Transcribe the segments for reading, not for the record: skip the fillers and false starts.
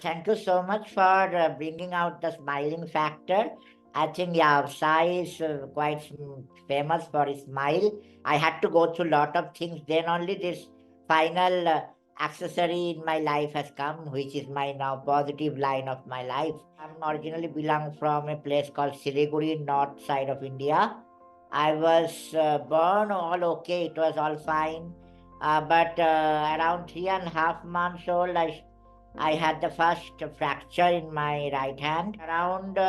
Thank you so much for bringing out the smiling factor. I think, yeah, Sai is quite famous for his smile. I had to go through a lot of things. Then only this final accessory in my life has come, which is my now positive line of my life. I'm originally belong from a place called Siliguri, north side of India. I was born all okay. It was all fine. But around 3.5 months old, I had the first fracture in my right hand. Around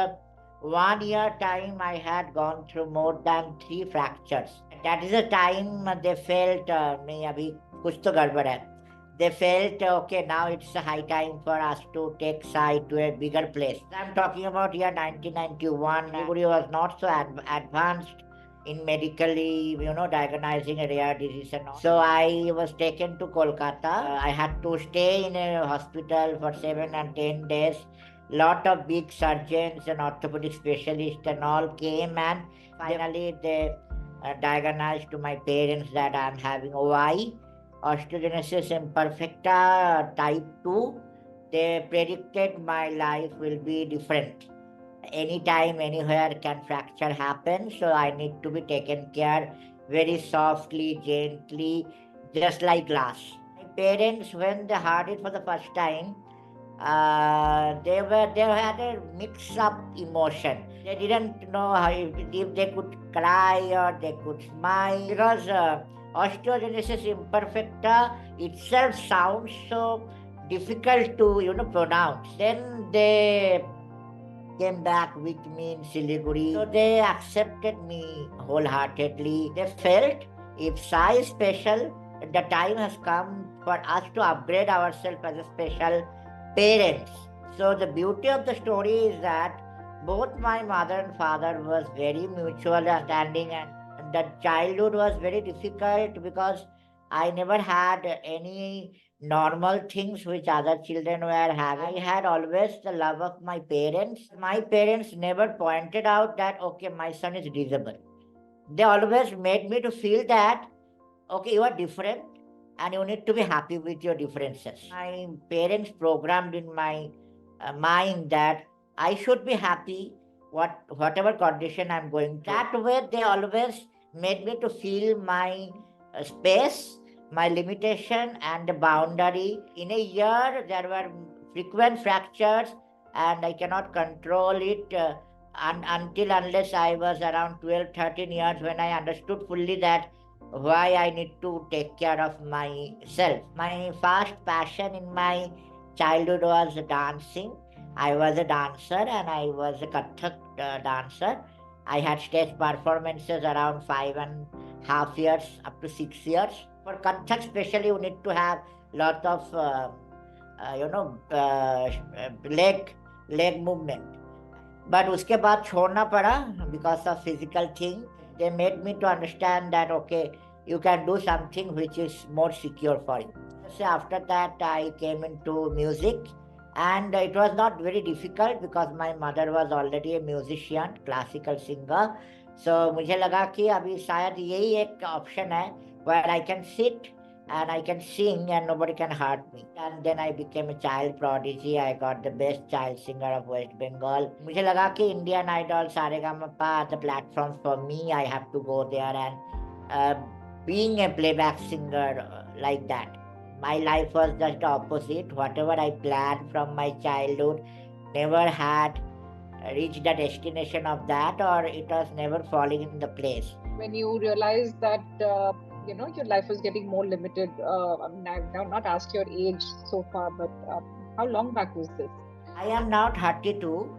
1 year time, I had gone through more than 3 fractures. That is the time they felt, नहीं अभी कुछ तो गड़बड़ है. They felt, okay, now it's a high time for us to take Sai to a bigger place. I'm talking about year 1991. Everybody was not so advanced in medically, diagnosing a rare disease and all. So I was taken to Kolkata. I had to stay in a hospital for 7 and 10 days. Lot of big surgeons and orthopedic specialists and all came, and finally they diagnosed to my parents that I'm having OI, Osteogenesis Imperfecta type 2. They predicted my life will be different. Anytime, anywhere can fracture happen, so I need to be taken care very softly, gently, just like glass. My parents, when they heard it for the first time, they had a mix-up emotion. They didn't know how if they could cry or they could smile, because osteogenesis imperfecta itself sounds so difficult to pronounce. Then they came back with me in Siliguri. So they accepted me wholeheartedly. They felt if Sai is special, the time has come for us to upgrade ourselves as a special parents. So the beauty of the story is that both my mother and father was very mutual understanding, and the childhood was very difficult because I never had any normal things which other children were having. I had always the love of my parents. My parents never pointed out that, okay, my son is disabled. They always made me to feel that, okay, you are different and you need to be happy with your differences. My parents programmed in my mind that I should be happy whatever condition I'm going through. That way, they always made me to feel my space, my limitation, and the boundary. In a year, there were frequent fractures, and I cannot control it until unless I was around 12, 13 years, when I understood fully that why I need to take care of myself. My first passion in my childhood was dancing. I was a dancer and I was a Kathak dancer. I had stage performances around 5.5 years up to 6 years. For Kathak especially, you need to have lot of leg movement. But उसके बाद छोड़ना पड़ा because of physical thing. They made me to understand that, okay, you can do something which is more secure for you. So after that, I came into music, and it was not very difficult because my mother was already a musician, classical singer. So मुझे लगा कि अभी शायद यही एक option है where I can sit and I can sing and nobody can hurt me. And then I became a child prodigy. I got the best child singer of West Bengal. मुझे लगा कि Indian Idol, Sa Re Ga Ma Pa are the platforms for me. I have to go there and being a playback singer like that. My life was just the opposite. Whatever I planned from my childhood never had reached the destination of that, or it was never falling in the place. When you realized that your life was getting more limited, I've now not asked your age so far, but how long back was this? I am now 32.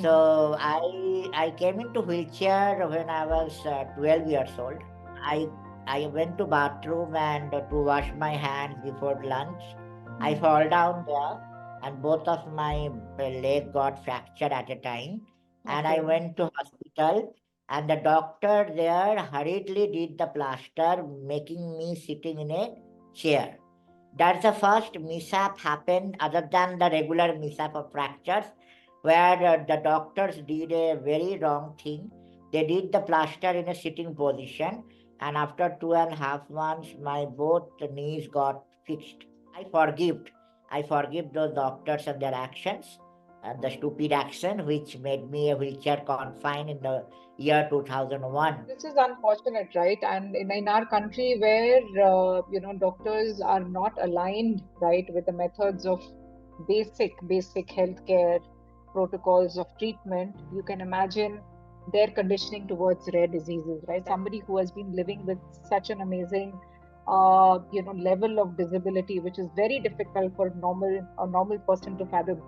So I came into wheelchair when I was 12 years old. I went to bathroom and to wash my hands before lunch. I fall down there and both of my leg got fractured at a time. And I went to hospital, and the doctor there hurriedly did the plaster, making me sitting in a chair. That's the first mishap happened other than the regular mishap of fractures, where the doctors did a very wrong thing. They did the plaster in a sitting position, and after 2.5 months, my both knees got fixed. I forgived I forgive those doctors and their actions, and the stupid action which made me a wheelchair confined in the year 2001. This is unfortunate, right? And in our country where doctors are not aligned, right, with the methods of basic healthcare protocols of treatment, you can imagine their conditioning towards rare diseases, right? Somebody who has been living with such an amazing level of disability, which is very difficult for a normal person to fathom.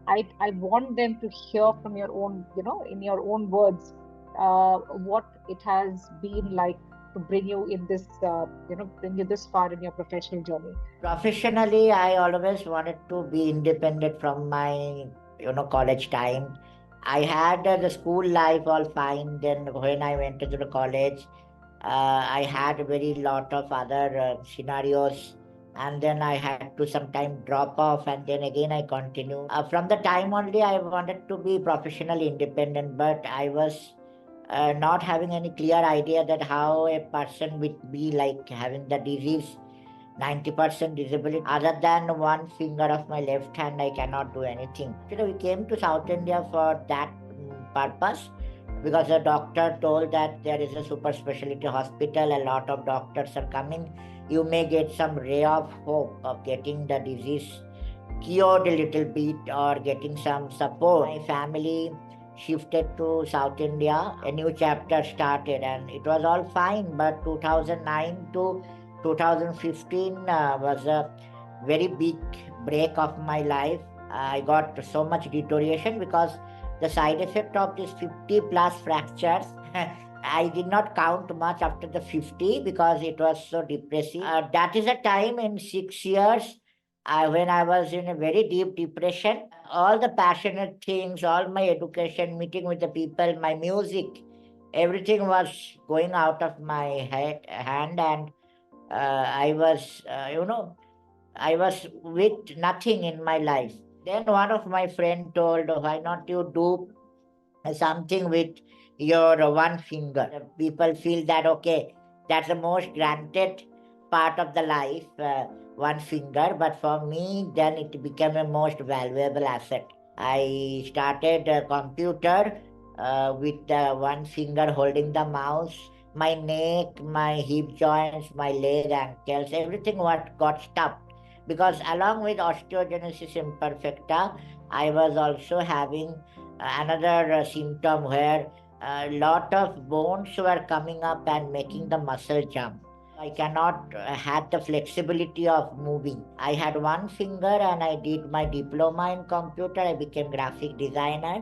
I want them to hear from your own, in your own words, what it has been like to bring you in this, bring you this far in your professional journey. Professionally, I always wanted to be independent from my, college time. I had the school life all fine. Then when I went into the college, I had a very lot of other scenarios, and then I had to sometime drop off, and then again I continue. From the time only, I wanted to be professionally independent, but I was not having any clear idea that how a person would be like having the disease, 90% disability. Other than one finger of my left hand, I cannot do anything. We came to South India for that purpose, because the doctor told that there is a super specialty hospital, a lot of doctors are coming. You may get some ray of hope of getting the disease cured a little bit or getting some support. My family shifted to South India. A new chapter started, and it was all fine. But 2009 to 2015 was a very big break of my life. I got so much deterioration because the side effect of these 50 plus fractures, I did not count much after the 50 because it was so depressing. That is a time in 6 years when I was in a very deep depression. All the passionate things, all my education, meeting with the people, my music, everything was going out of my hand, and I was, I was with nothing in my life. Then one of my friend told, "Why not you do something with your one finger?" People feel that, okay, that's the most granted part of the life, one finger, but for me, then it became a most valuable asset. I started a computer with one finger holding the mouse. My neck, my hip joints, my leg, ankles, everything what got stopped. Because along with osteogenesis imperfecta, I was also having another symptom where a lot of bones were coming up and making the muscle jump. I cannot had the flexibility of moving. I had one finger and I did my diploma in computer. I became graphic designer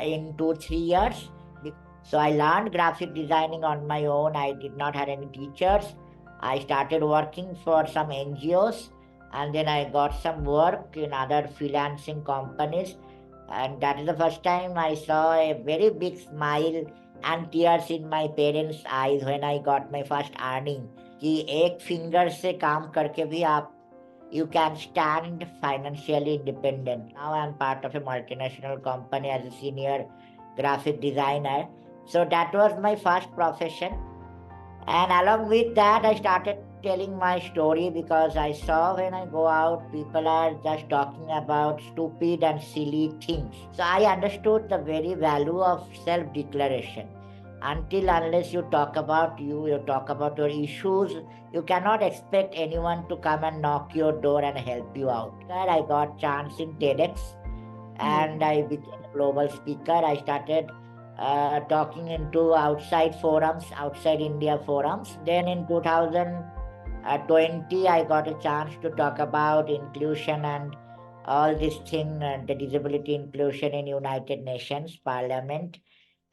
in 2 3 years. So I learned graphic designing on my own. I did not have any teachers. I started working for some NGOs, and then I got some work in other freelancing companies. And that is the first time I saw a very big smile and tears in my parents' eyes when I got my first earning. कि एक finger से काम करके भी आप you can stand financially independent. Now I'm part of a multinational company as a senior graphic designer. So that was my first profession. And along with that, I started telling my story because I saw when I go out, people are just talking about stupid and silly things. So I understood the very value of self-declaration. Until unless you talk about you talk about your issues, you cannot expect anyone to come and knock your door and help you out. I got chance in TEDx and I became a global speaker. I started talking into outside forums, outside India forums. Then in 2020, I got a chance to talk about inclusion and all this thing, the disability inclusion in United Nations Parliament.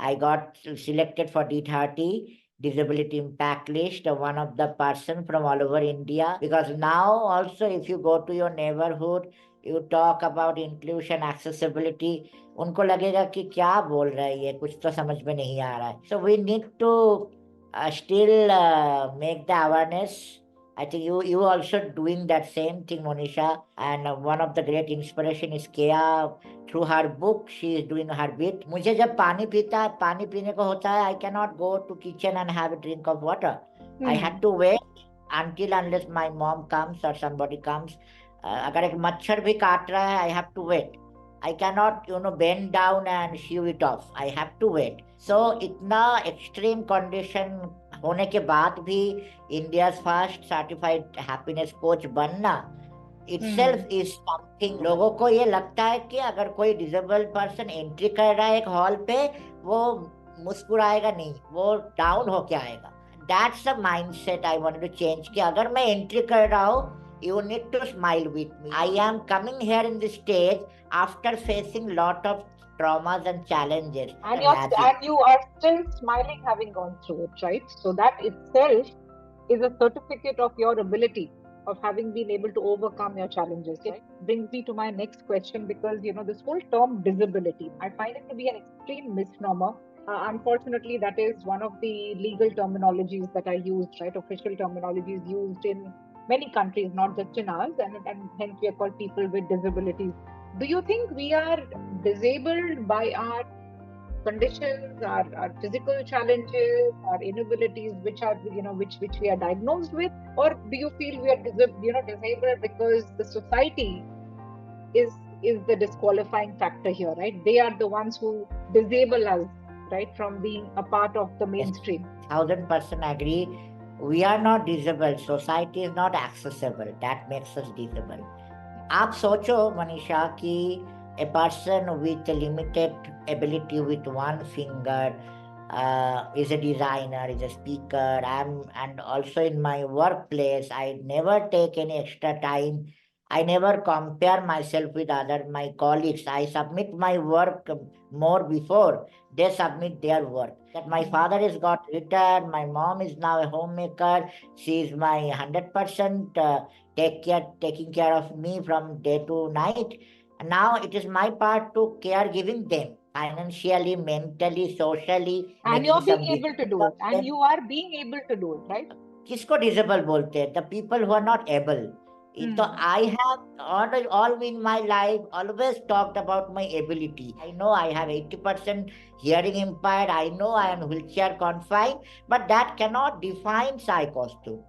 I got selected for D30 disability impact list, one of the person from all over India. Because now also if you go to your neighborhood, you talk about inclusion, accessibility, उनको लगेगा कि क्या बोल रहा है ये, कुछ तो समझ में नहीं आ रहा है. So we need to still make the awareness. I think you also doing that same thing, Monisha. And one of the great inspiration is Kea. Through her book, she is doing her bit. मुझे जब पानी पीने को होता है, I cannot go to kitchen and have a drink of water. I had to wait until unless my mom comes or somebody comes. अगर एक मच्छर भी काट रहा है, I have to wait. I cannot bend down and shoo it off. I have to wait. So इतना extreme condition होने के बाद भी India first certified happiness coach बनना itself is something. लोगों को ये लगता है कि अगर कोई डिसेबल पर्सन एंट्री कर रहा है एक हॉल पे, वो मुस्कुराएगा नहीं, वो डाउन होके आएगा. That's the mindset I wanted to change कि अगर मैं एंट्री कर रहा हूँ, you need to smile with me. I am coming here in this stage after facing lot of traumas and challenges. And Imagine. you are still smiling having gone through it, right? So that itself is a certificate of your ability of having been able to overcome your challenges. It brings me to my next question, because this whole term disability, I find it to be an extreme misnomer. Unfortunately, that is one of the legal terminologies that are used, right? Official terminologies used in many countries, not just in ours, and hence we are called people with disabilities. Do you think we are disabled by our conditions, our physical challenges, our inabilities, which are which we are diagnosed with, or do you feel we are disabled because the society is the disqualifying factor here, right? They are the ones who disable us, right, from being a part of the mainstream. 1000% agree. We are not disabled. Society is not accessible. That makes us disabled. आप सोचो मनीषा कि a person with a limited ability with one finger is a designer, is a speaker. And also in my workplace, I never take any extra time. I never compare myself with my colleagues. I submit my work more before they submit their work. That my father is got retired, my mom is now a homemaker. She is my 100% taking care of me from day to night. And now it is my part to care giving them financially, mentally, socially. And you're being able to do it. And you are being able to do it, right? किसको disable बोलते हैं? The people who are not able. So I have all in my life always talked about my ability. I know I have 80% hearing impaired. I know I am wheelchair confined, but that cannot define Sai Kaustuv.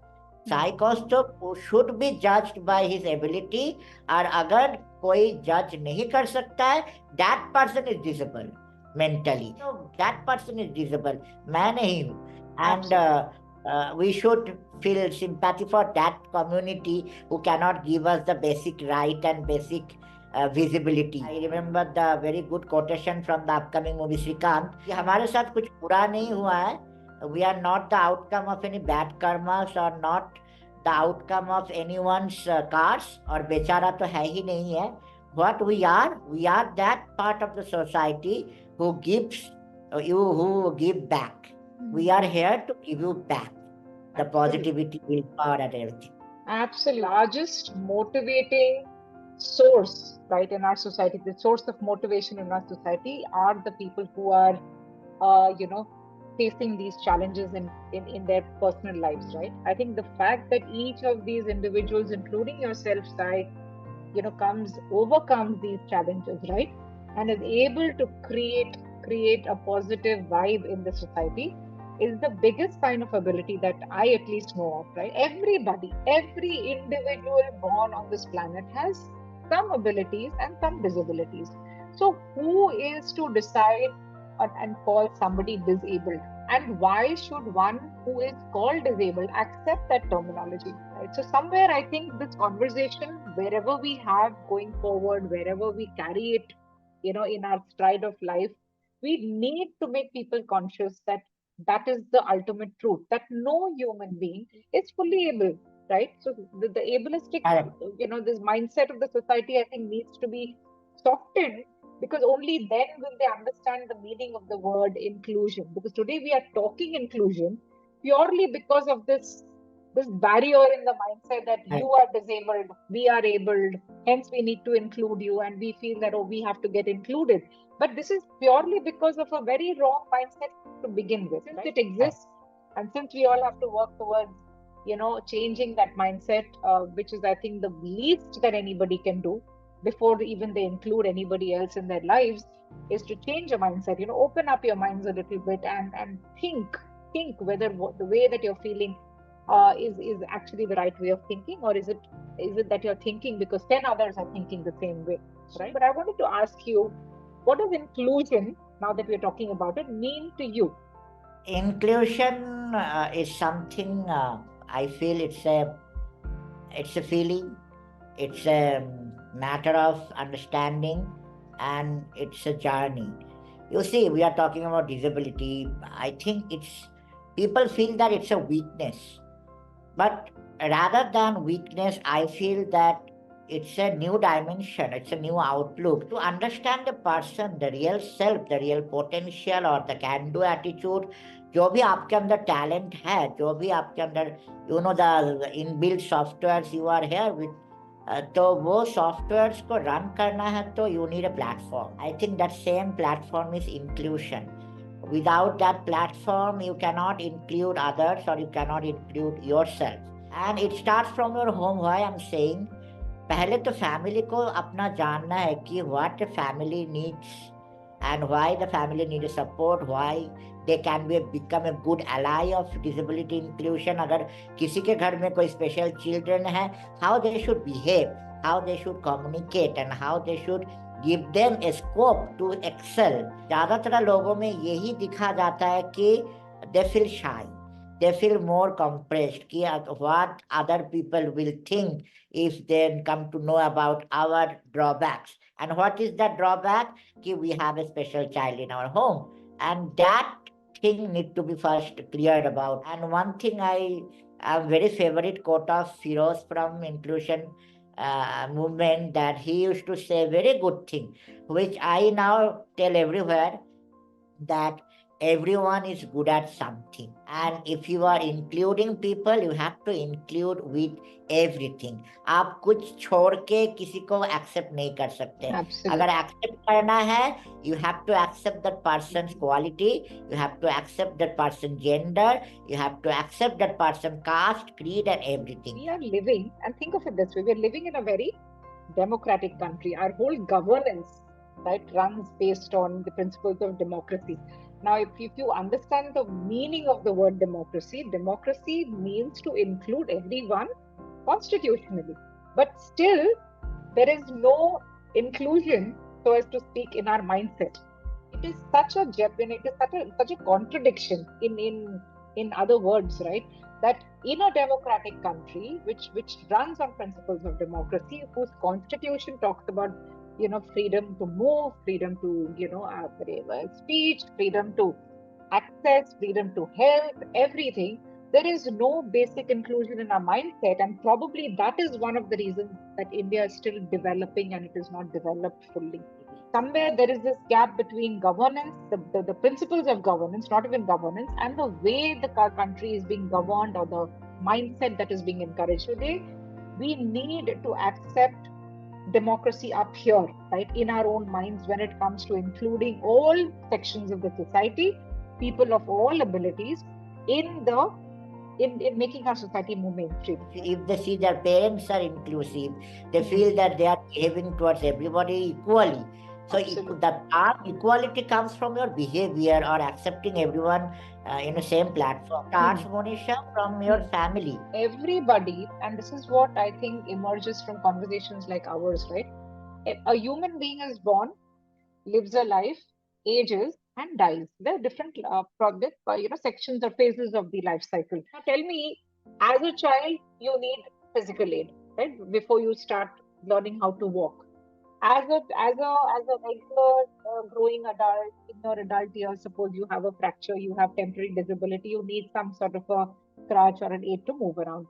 Sai Kaustuv should be judged by his ability. और अगर कोई जज नहीं कर सकता है, that person is disabled mentally. So that person is disabled. मैं नहीं हूँ. And we should feel sympathy for that community who cannot give us the basic right and basic visibility. I remember the very good quotation from the upcoming movie Shrikant कि हमारे साथ कुछ बुरा नहीं हुआ है. We are not the outcome of any bad karmas or not the outcome of anyone's curse. और बेचारा तो है ही नहीं है. What we are that part of the society who gives who give back. We are here to give you back the positivity, willpower, and everything. Absolutely. Largest motivating source, right, in our society, the source of motivation in our society are the people who are, facing these challenges in their personal lives, right? I think the fact that each of these individuals, including yourself, Sai, overcomes these challenges, right, and is able to create a positive vibe in the society is the biggest sign of ability that I at least know of, right? Every individual born on this planet has some abilities and some disabilities. So who is to decide and call somebody disabled? And why should one who is called disabled accept that terminology, right? So somewhere I think this conversation, wherever we have going forward, wherever we carry it, in our stride of life, we need to make people conscious that that is the ultimate truth, that no human being is fully able, right? So the ableistic, this mindset of the society, I think, needs to be softened, because only then will they understand the meaning of the word inclusion. Because today we are talking inclusion purely because of this barrier in the mindset that you are disabled, we are abled, hence we need to include you, and we feel that, oh, we have to get included. But this is purely because of a very wrong mindset to begin with. Since it exists, and since we all have to work towards, changing that mindset, which is, I think, the least that anybody can do before even they include anybody else in their lives, is to change your mindset. Open up your minds a little bit and think whether the way that you're feeling is actually the right way of thinking, or is it that you're thinking because 10 others are thinking the same way, right? But I wanted to ask you, what does inclusion, now that we're talking about it, mean to you? Inclusion is something I feel it's a feeling, it's a matter of understanding, and it's a journey. You see, we are talking about disability. I think it's people feel that it's a weakness, but rather than weakness, I feel that it's a new dimension, it's a new outlook to understand the person, the real self, the real potential और the can do attitude. जो भी आपके अंदर talent है, जो भी आपके अंदर the inbuilt softwares you are here with, तो वो सॉफ्टवेयर्स को रन करना है तो you need a platform. I think that same platform is inclusion. Without that platform, you cannot include others or you cannot include yourself. And it starts from your home. Why I'm saying, पहले तो family को अपना जानना है कि what the family needs and why the family need support, why they can become a good ally of disability inclusion. अगर किसी के घर में कोई special children है, how they should behave, how they should communicate and how they should give them a scope to excel. ज़्यादातर लोगों में यही दिखा जाता है कि they feel shy, they feel more compressed कि what other people will think if they come to know about our drawbacks. And what is that drawback? Ki we have a special child in our home, and that thing need to be first cleared about. And one thing I am very favorite quote of Firoz from inclusion movement, that he used to say very good thing, which I now tell everywhere, that everyone is good at something, and if you are including people, you have to include with everything. आप कुछ छोड़ के किसी को accept नहीं कर सकते. अगर Absolutely. एक्सेप्ट करना है, you have to accept that person's quality, you have to accept that person gender, you have to accept that person caste, creed and everything. We are living, and think of it this way, we are living in a very democratic country. Our whole governance, right, runs based on the principles of democracy. Now, if you understand the meaning of the word democracy, democracy means to include everyone constitutionally. But still, there is no inclusion, so as to speak, in our mindset. It is such a it is such a contradiction in other words, right? That in a democratic country, which runs on principles of democracy, whose constitution talks about freedom to move, freedom to speech, freedom to access, freedom to health, everything. There is no basic inclusion in our mindset, and probably that is one of the reasons that India is still developing and it is not developed fully. Somewhere there is this gap between governance, the principles of governance, not even governance, and the way the country is being governed, or the mindset that is being encouraged today. We need to accept democracy up here, right, in our own minds, when it comes to including all sections of the society, people of all abilities, in making our society more mainstream. If they see their parents are inclusive, they feel that they are behaving towards everybody equally. So the equality comes from your behavior or accepting everyone in the same platform. Starts, Monisha, from your family. Everybody, and this is what I think emerges from conversations like ours, right? A human being is born, lives a life, ages, and dies. There are different sections or phases of the life cycle. Now, tell me, as a child, you need physical aid, right? Before you start learning how to walk. As a regular growing adult, in your adult years, suppose you have a fracture, you have temporary disability, you need some sort of a crutch or an aid to move around.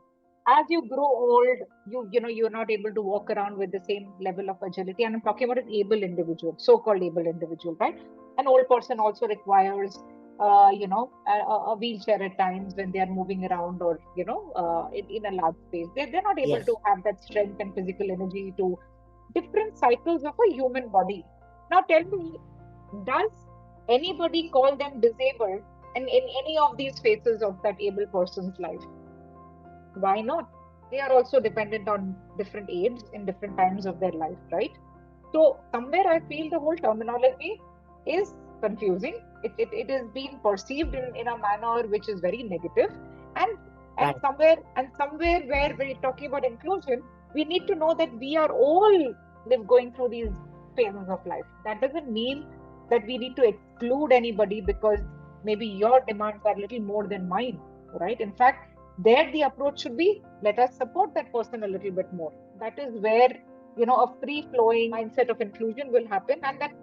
As you grow old, you're not able to walk around with the same level of agility. And I'm talking about an able individual, so-called able individual, right? An old person also requires a wheelchair at times when they are moving around, or in a large space. They're not able Yes. to have that strength and physical energy to different cycles of a human body. Now tell me, does anybody call them disabled in any of these phases of that able person's life? Why not? They are also dependent on different aids in different times of their life, right? So somewhere I feel the whole terminology is confusing. It is being perceived in a manner which is very negative. And And Right. somewhere where we're talking about inclusion, we need to know that we are all going through these phases of life. That doesn't mean that we need to exclude anybody because maybe your demands are a little more than mine, right? In fact, there the approach should be, let us support that person a little bit more. That is where, a free flowing mindset of inclusion will happen, and that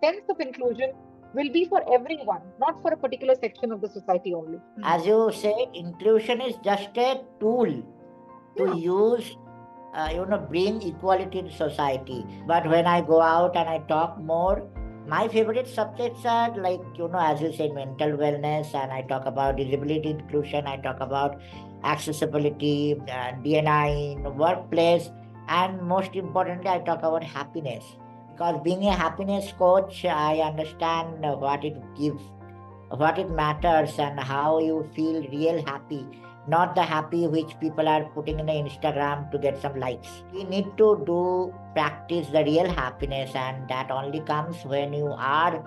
sense of inclusion will be for everyone, not for a particular section of the society only. As you said, inclusion is just a tool to Yeah. use, bring equality in society. But when I go out and I talk more, my favorite subjects are like, as you said, mental wellness, and I talk about disability inclusion, I talk about accessibility, D&I in the workplace, and most importantly, I talk about happiness. Because being a happiness coach, I understand what it gives, what it matters, and how you feel real happy, not the happy which people are putting in the Instagram to get some likes. We need to do practice the real happiness, and that only comes when you are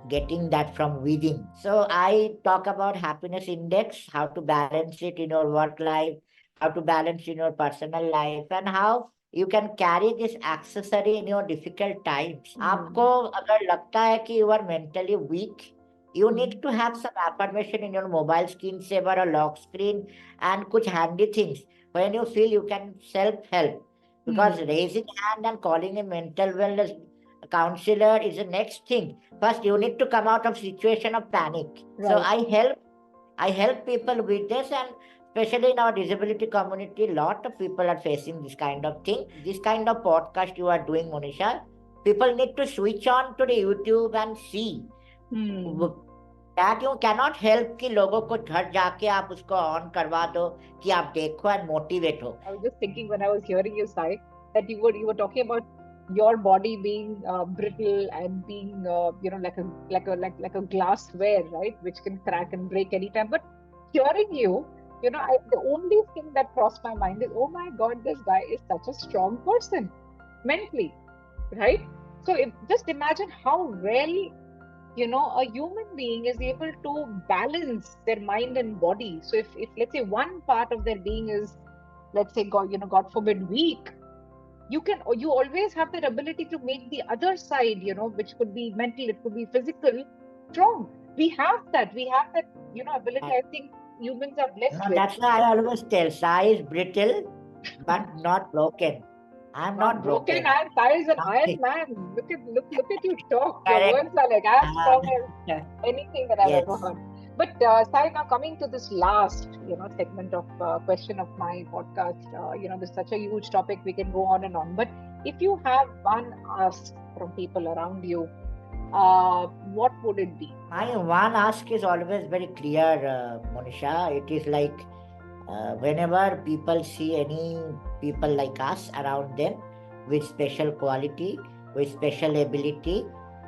getting that from within. So I talk about happiness index, how to balance it in your work life, how to balance in your personal life, and how you can carry this accessory in your difficult times. आपको अगर लगता है कि you are mentally weak, you need to have some affirmation in your mobile screensaver or lock screen and कुछ handy things when you feel you can self help. Because raising hand and calling a mental wellness counselor is the next thing. First, you need to come out of situation of panic. So Right. I help people with this, and especially in our disability community, lot of people are facing this kind of thing. This kind of podcast you are doing, Monisha, people need to switch on to the YouTube and see. That you cannot help कि लोगों को घर जाके आप उसको on करवा दो कि आप देखो and motivate हो. I was just thinking when I was hearing you, Sai, that you were talking about your body being brittle and being like a glassware, right, which can crack and break anytime. But hearing you, the only thing that crossed my mind is, oh my God, this guy is such a strong person mentally, right? So just imagine how well a human being is able to balance their mind and body. So if let's say one part of their being is, let's say, God forbid, weak, you always have that ability to make the other side, which could be mental, it could be physical, strong. We have that ability. I think humans are blessed No, with. that's why I always tell Sai is brittle but not broken. I'm Not not broken. broken. Sai is an Iron Nothing. Man. Look at you talk. Your Correct. words are like as strong as Uh, anything that I've yes. ever heard. But Sai, now coming to this last, segment of question of my podcast. This is such a huge topic. We can go on and on. But if you have one ask from people around you, what would it be? My one ask is always very clear, Monisha. It is like whenever people see any people like us around them with special quality, with special ability,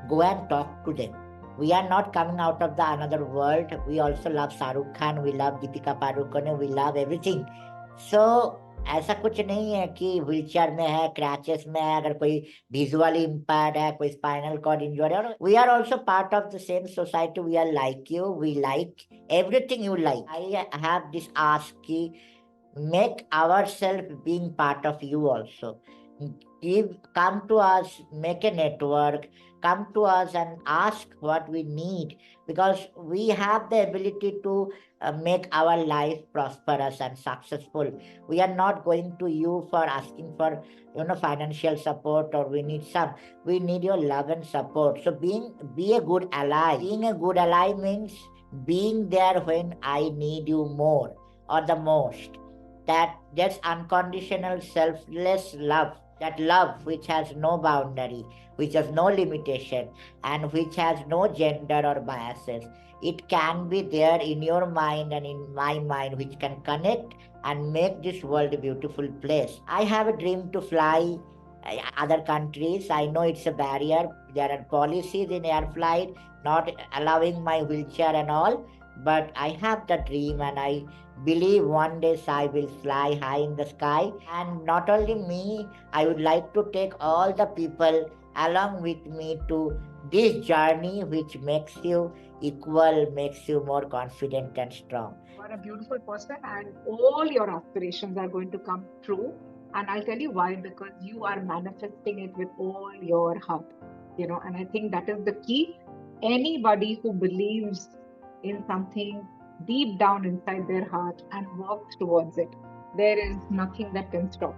go and talk to them. We are not coming out of the another world. We also love Shahrukh Khan, we love Deepika Padukone, we love everything. So ऐसा कुछ नहीं है कि wheelchair में है, क्रैचेस में है, अगर कोई विजुअली इम्पेयर्ड है, कोई स्पाइनल कॉर्ड इंजर्ड है. We are also part of the same society. We are like you, we like everything you like. I have this ask ki make ourselves being part of you also. Come to us, make a network, come to us and ask what we need, because we have the ability to make our life prosperous and successful. We are not going to you for asking for financial support, or we need your love and support. So be a good ally. Being a good ally means being there when I need you more or the most. That's unconditional selfless love. That love which has no boundary, which has no limitation, and which has no gender or biases. It can be there in your mind and in my mind, which can connect and make this world a beautiful place. I have a dream to fly other countries. I know it's a barrier. There are policies in air flight not allowing my wheelchair and all, but I have the dream, and I believe one day I will fly high in the sky. And not only me, I would like to take all the people along with me to this journey which makes you equal makes you more confident and strong. You are a beautiful person, and all your aspirations are going to come true. And I'll tell you why, because you are manifesting it with all your heart, and I think that is the key. Anybody who believes in something deep down inside their heart and works towards it, there is nothing that can stop.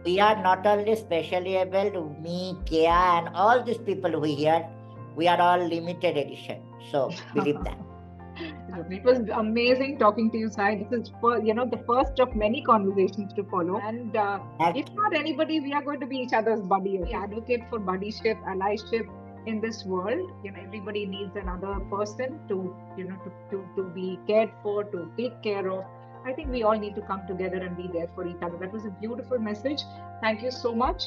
We are not only specially able, me, Kia, and all these people who here, we are all limited edition. So believe that. It was amazing talking to you, Sai. This is the first of many conversations to follow. And if not anybody, we are going to be each other's buddy. We advocate for buddyship, allyship in this world. Everybody needs another person to be cared for, to take care of. I think we all need to come together and be there for each other. That was a beautiful message. Thank you so much.